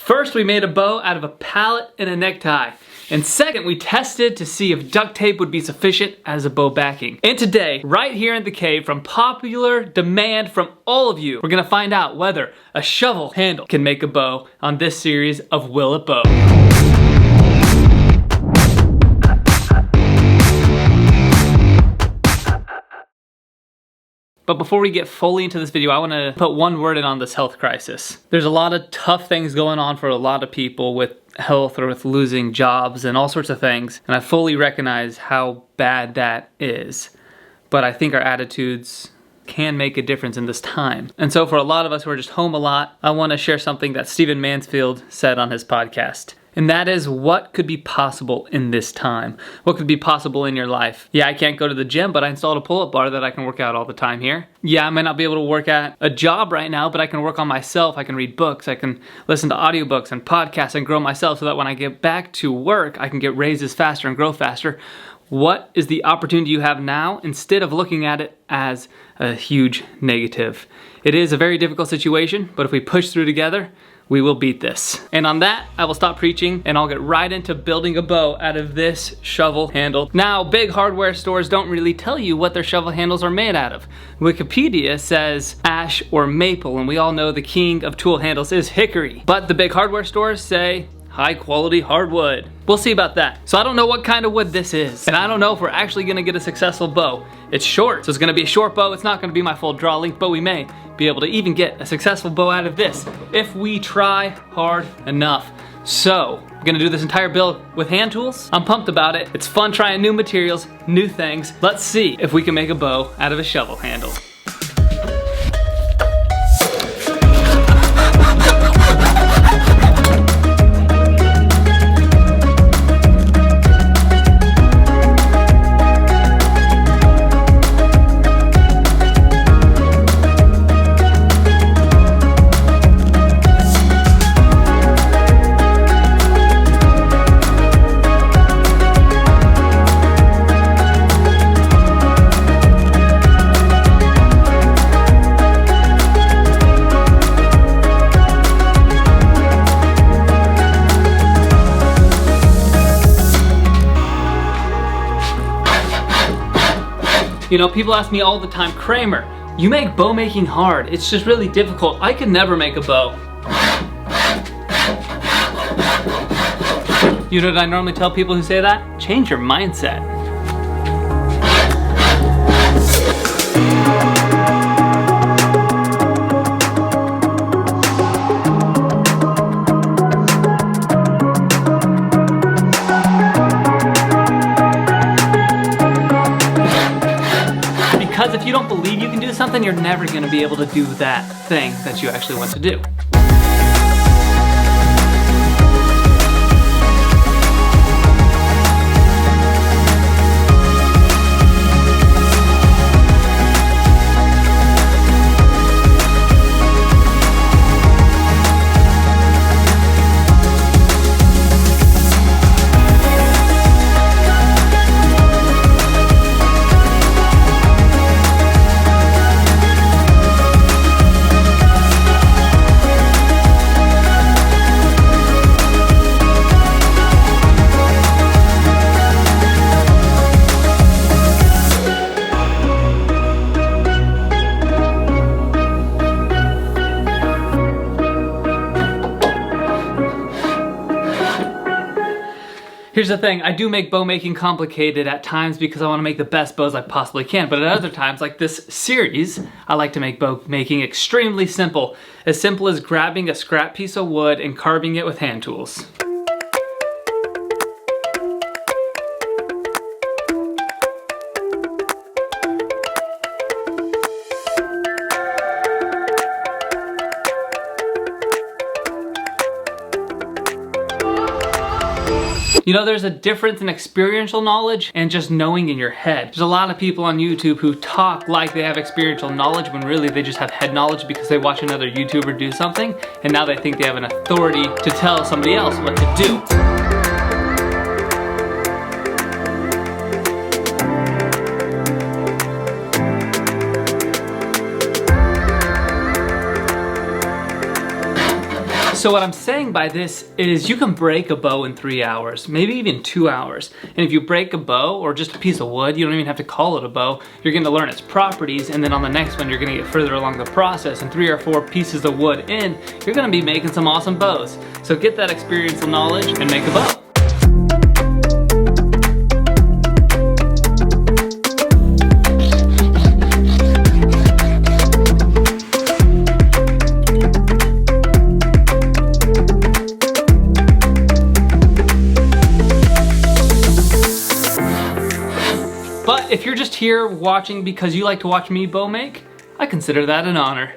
First, we made a bow out of a pallet and a necktie. And second, we tested to see if duct tape would be sufficient as a bow backing. And today, right here in the cave, from popular demand from all of you, we're gonna find out whether a shovel handle can make a bow on this series of Will It Bow. But before we get fully into this video, I want to put one word in on this health crisis. There's a lot of tough things going on for a lot of people with health or with losing jobs and all sorts of things. And I fully recognize how bad that is. But I think our attitudes can make a difference in this time. And so for a lot of us who are just home a lot, I want to share something that Stephen Mansfield said on his podcast. And that is, what could be possible in this time? What could be possible in your life? Yeah, I can't go to the gym, but I installed a pull-up bar that I can work out all the time here. Yeah, I might not be able to work at a job right now, but I can work on myself. I can read books. I can listen to audiobooks and podcasts and grow myself so that when I get back to work, I can get raises faster and grow faster. What is the opportunity you have now instead of looking at it as a huge negative? It is a very difficult situation, but if we push through together, we will beat this. And on that, I will stop preaching and I'll get right into building a bow out of this shovel handle. Now, big hardware stores don't really tell you what their shovel handles are made out of. Wikipedia says ash or maple, and we all know the king of tool handles is hickory. But the big hardware stores say high quality hardwood. We'll see about that. So I don't know what kind of wood this is, and I don't know if we're actually gonna get a successful bow. It's short, so it's gonna be a short bow. It's not gonna be my full draw length, but we may be able to even get a successful bow out of this if we try hard enough. So, I'm gonna do this entire build with hand tools. I'm pumped about it. It's fun trying new materials, new things. Let's see if we can make a bow out of a shovel handle. You know, people ask me all the time, Kramer, you make bow making hard. It's just really difficult. I could never make a bow. You know what I normally tell people who say that? Change your mindset. Because if you don't believe you can do something, you're never going to be able to do that thing that you actually want to do. Here's the thing, I do make bow making complicated at times because I want to make the best bows I possibly can, but at other times, like this series, I like to make bow making extremely simple as grabbing a scrap piece of wood and carving it with hand tools. You know, there's a difference in experiential knowledge and just knowing in your head. There's a lot of people on YouTube who talk like they have experiential knowledge when really they just have head knowledge because they watch another YouTuber do something and now they think they have an authority to tell somebody else what to do. So what I'm saying by this is you can break a bow in 3 hours, maybe even 2 hours. And if you break a bow or just a piece of wood, you don't even have to call it a bow. You're gonna learn its properties, and then on the next one, you're gonna get further along the process, and 3 or 4 pieces of wood in, you're gonna be making some awesome bows. So get that experiential knowledge and make a bow. But if you're just here watching because you like to watch me bow make, I consider that an honor.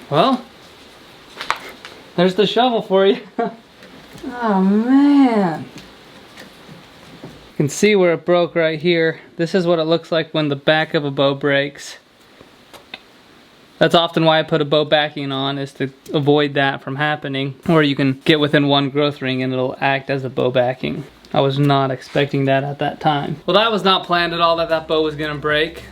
Well, there's the shovel for you. Oh man. You can see where it broke right here. This is what it looks like when the back of a bow breaks. That's often why I put a bow backing on, is to avoid that from happening. Or you can get within one growth ring and it'll act as a bow backing. I was not expecting that at that time. Well, that was not planned at all, that bow was gonna break.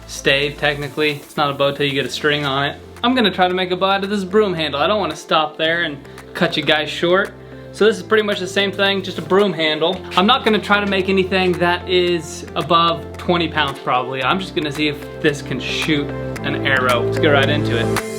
Stave, technically. It's not a bow till you get a string on it. I'm gonna try to make a bow out of this broom handle. I don't wanna stop there and cut you guys short. So this is pretty much the same thing, just a broom handle. I'm not gonna try to make anything that is above 20 pounds probably. I'm just gonna see if this can shoot an arrow. Let's get right into it.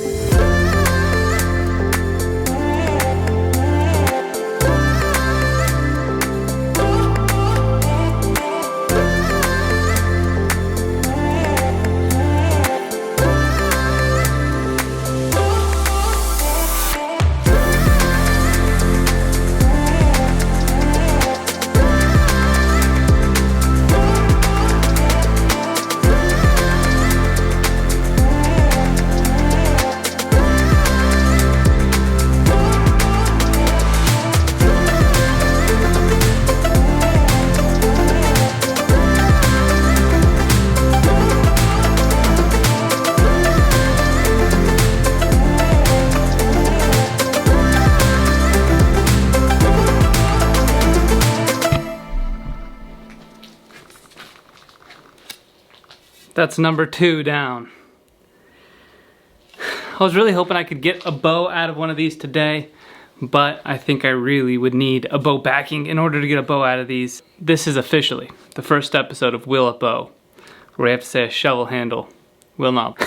That's number 2 down. I was really hoping I could get a bow out of one of these today, but I think I really would need a bow backing in order to get a bow out of these. This is officially the first episode of Will It Bow, where I have to say a shovel handle will not.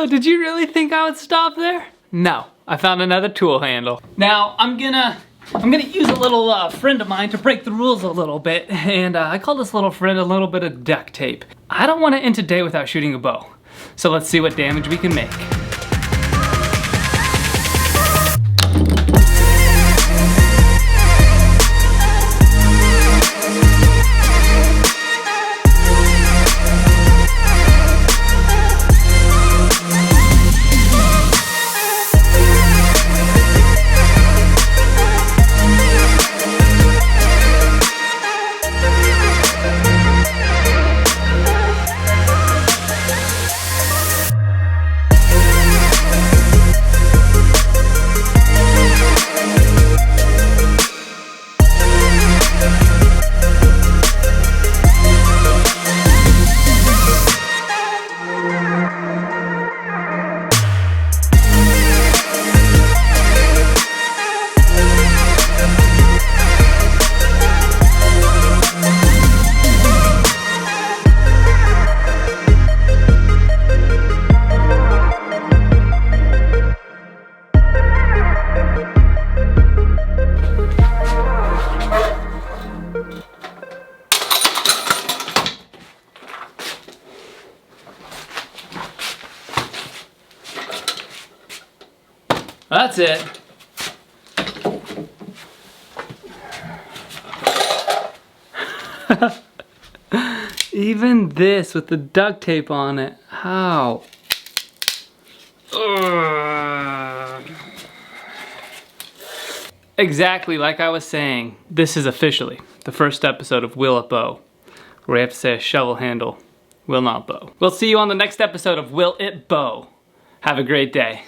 Did you really think I would stop there? No, I found another tool handle. Now I'm gonna use a little friend of mine to break the rules a little bit, and I call this little friend a little bit of duct tape. I don't want to end today without shooting a bow, so let's see what damage we can make. That's it. Even this with the duct tape on it. How? Ugh. Exactly like I was saying, this is officially the first episode of Will It Bow, where I have to say a shovel handle will not bow. We'll see you on the next episode of Will It Bow? Have a great day.